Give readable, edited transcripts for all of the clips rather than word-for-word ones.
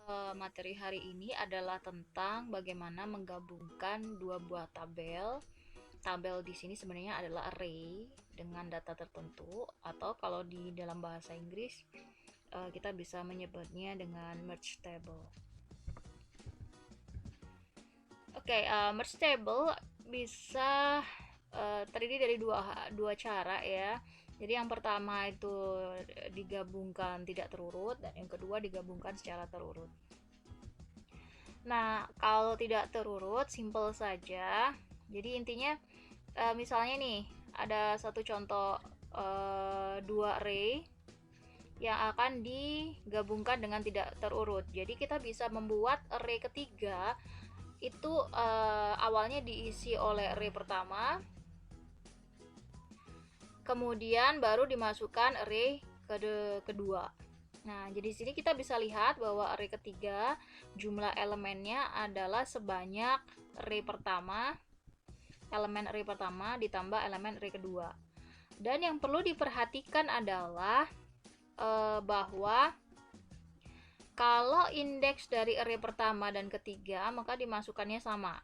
Materi hari ini adalah tentang bagaimana menggabungkan dua buah tabel. Tabel di sini sebenarnya adalah array dengan data tertentu, atau kalau di dalam bahasa Inggris kita bisa menyebutnya dengan merge table. Oke, merge table bisa terdiri dari dua cara ya. Jadi yang pertama itu digabungkan tidak terurut, dan yang kedua digabungkan secara terurut. Nah, kalau tidak terurut, simple saja. Jadi intinya, misalnya nih, ada satu contoh dua array yang akan digabungkan dengan tidak terurut. Jadi kita bisa membuat array ketiga itu awalnya diisi oleh array pertama, kemudian baru dimasukkan array kedua. Nah, jadi sini kita bisa lihat bahwa array ketiga jumlah elemennya adalah sebanyak elemen array pertama ditambah elemen array kedua. Dan yang perlu diperhatikan adalah bahwa kalau indeks dari array pertama dan ketiga maka dimasukkannya sama.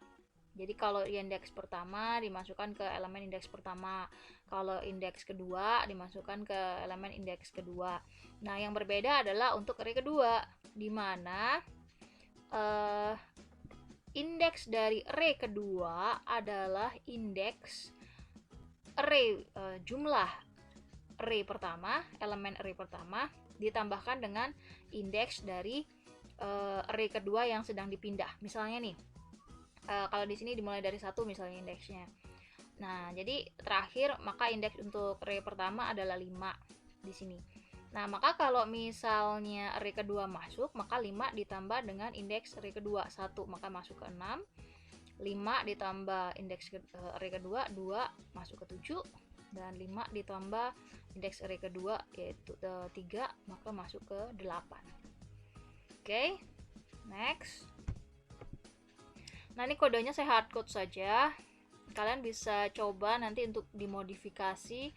Jadi kalau indeks pertama dimasukkan ke elemen indeks pertama, kalau indeks kedua dimasukkan ke elemen indeks kedua. Nah, yang berbeda adalah untuk array kedua, di mana indeks dari array kedua adalah indeks array jumlah array pertama, elemen array pertama ditambahkan dengan indeks dari array kedua yang sedang dipindah. Misalnya nih, kalau di sini dimulai dari 1 misalnya indeksnya. Nah, jadi terakhir maka indeks untuk array pertama adalah 5 di sini. Nah, maka kalau misalnya array kedua masuk, maka 5 ditambah dengan indeks array kedua 1, maka masuk ke 6. 5 ditambah indeks array kedua 2 masuk ke 7, dan 5 ditambah indeks array kedua yaitu 3 maka masuk ke 8. Oke, next. Nah, ini kodenya saya hardcode saja. Kalian bisa coba nanti untuk dimodifikasi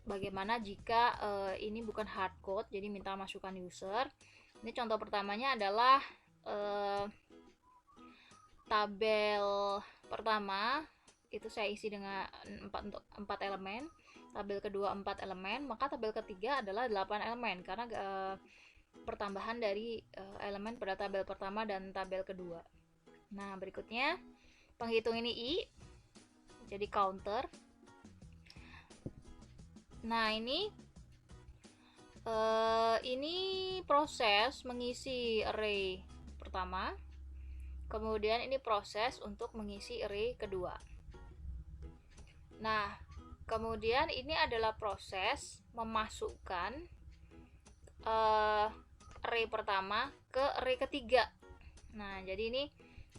bagaimana jika ini bukan hardcode, jadi minta masukan user. Ini contoh pertamanya adalah tabel pertama itu saya isi dengan 4 elemen, tabel kedua 4 elemen, maka tabel ketiga adalah 8 elemen karena pertambahan dari elemen pada tabel pertama dan tabel kedua. Nah, berikutnya penghitung ini I, jadi counter. Nah, ini proses mengisi array pertama, kemudian ini proses untuk mengisi array kedua. Nah, kemudian ini adalah proses memasukkan array pertama ke array ketiga. Nah, jadi ini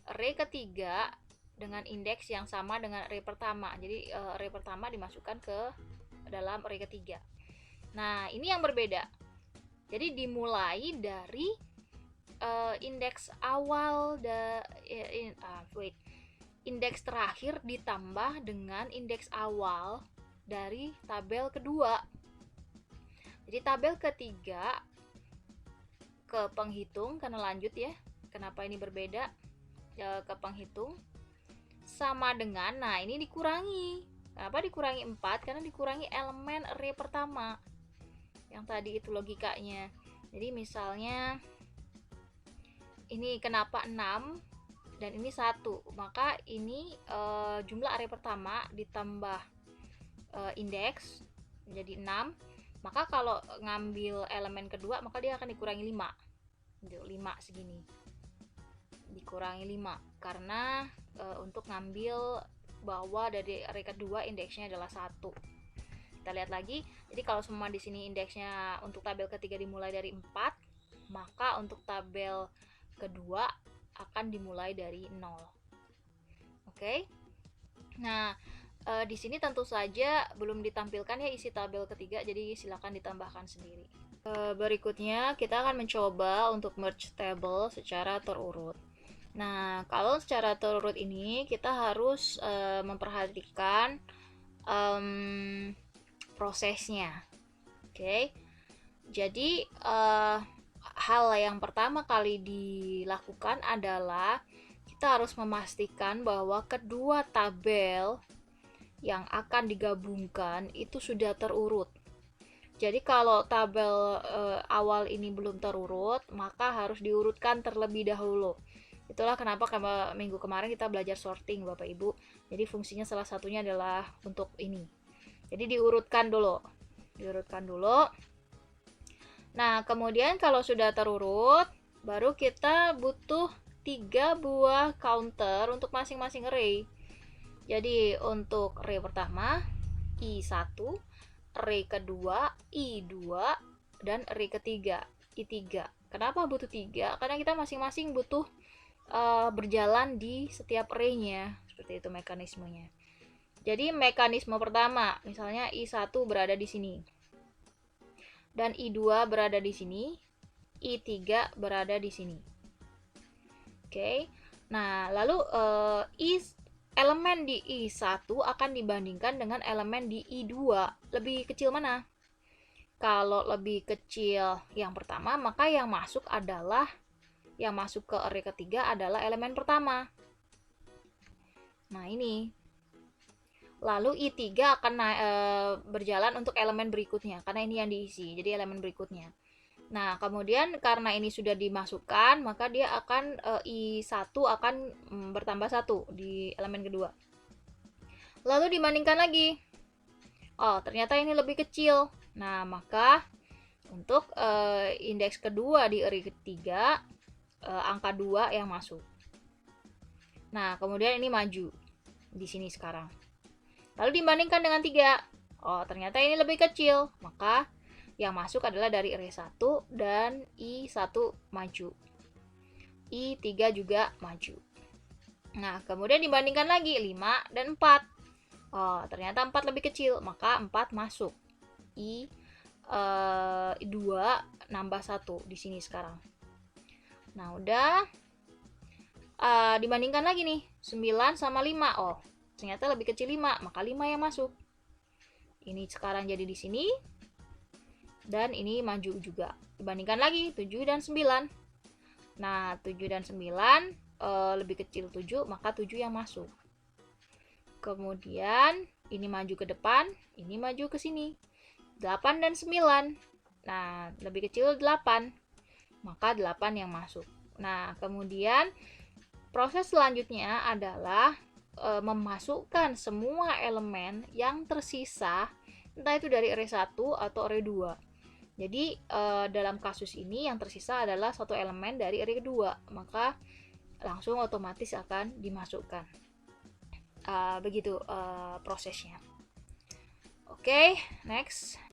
array ketiga dengan indeks yang sama dengan array pertama. Jadi array pertama dimasukkan ke dalam array ketiga. Nah, ini yang berbeda. Jadi dimulai dari indeks awal indeks terakhir ditambah dengan indeks awal dari tabel kedua. Jadi tabel ketiga ke penghitung karena lanjut ya. Kenapa ini berbeda? Ke penghitung sama dengan, nah ini dikurangi. Kenapa dikurangi 4? Karena dikurangi elemen array pertama. Yang tadi itu logikanya. Jadi misalnya ini kenapa 6 dan ini 1, maka ini jumlah array pertama ditambah indeks menjadi 6, maka kalau ngambil elemen kedua maka dia akan dikurangi 5. 5 segini dikurangi 5 karena untuk ngambil bahwa dari array kedua indeksnya adalah 1. Kita lihat lagi. Jadi kalau semua di sini indeksnya untuk tabel ketiga dimulai dari 4, maka untuk tabel kedua akan dimulai dari 0. Oke. Nah, di sini tentu saja belum ditampilkan ya isi tabel ketiga, jadi silakan ditambahkan sendiri. Berikutnya kita akan mencoba untuk merge table secara terurut. Nah, kalau secara terurut ini kita harus memperhatikan prosesnya. Oke. Jadi hal yang pertama kali dilakukan adalah kita harus memastikan bahwa kedua tabel yang akan digabungkan itu sudah terurut. Jadi kalau tabel awal ini belum terurut, maka harus diurutkan terlebih dahulu. Itulah kenapa minggu kemarin kita belajar sorting, Bapak Ibu. Jadi fungsinya salah satunya adalah untuk ini. Jadi diurutkan dulu. Nah, kemudian kalau sudah terurut, baru kita butuh 3 buah counter untuk masing-masing array. Jadi untuk array pertama, I1, array kedua, I2, dan array ketiga, I3. Kenapa butuh 3? Karena kita masing-masing butuh berjalan di setiap array-nya. Seperti itu mekanismenya. Jadi mekanisme pertama, misalnya I1 berada di sini. Dan I2 berada di sini, I3 berada di sini. Oke. Nah, lalu elemen di I1 akan dibandingkan dengan elemen di I2. Lebih kecil mana? Kalau lebih kecil yang pertama, maka yang masuk ke array ketiga adalah elemen pertama. Nah, ini. Lalu I3 akan berjalan untuk elemen berikutnya, karena ini yang diisi, jadi elemen berikutnya. Nah, kemudian karena ini sudah dimasukkan, maka dia akan I1 akan bertambah 1 di elemen kedua. Lalu dibandingkan lagi. Oh, ternyata ini lebih kecil. Nah, maka untuk indeks kedua di array ketiga, angka 2 yang masuk. Nah, kemudian ini maju di sini sekarang. Lalu dibandingkan dengan 3. Oh, ternyata ini lebih kecil. Maka yang masuk adalah dari array 1 dan I1 maju. I3 juga maju. Nah, kemudian dibandingkan lagi 5 dan 4. Oh, ternyata 4 lebih kecil, maka 4 masuk. I2 nambah 1 di sini sekarang. Nah, udah dibandingkan lagi nih, 9 sama 5. Oh, ternyata lebih kecil 5, maka 5 yang masuk. Ini sekarang jadi di sini. Dan ini maju juga. Dibandingkan lagi 7 dan 9. Nah, 7 dan 9 lebih kecil 7, maka 7 yang masuk. Kemudian ini maju ke depan, ini maju ke sini. 8 dan 9. Nah, lebih kecil 8, maka 8 yang masuk. Nah, kemudian proses selanjutnya adalah memasukkan semua elemen yang tersisa, entah itu dari array 1 atau array 2. Jadi dalam kasus ini yang tersisa adalah satu elemen dari array kedua, maka langsung otomatis akan dimasukkan. Begitu prosesnya. Oke, next.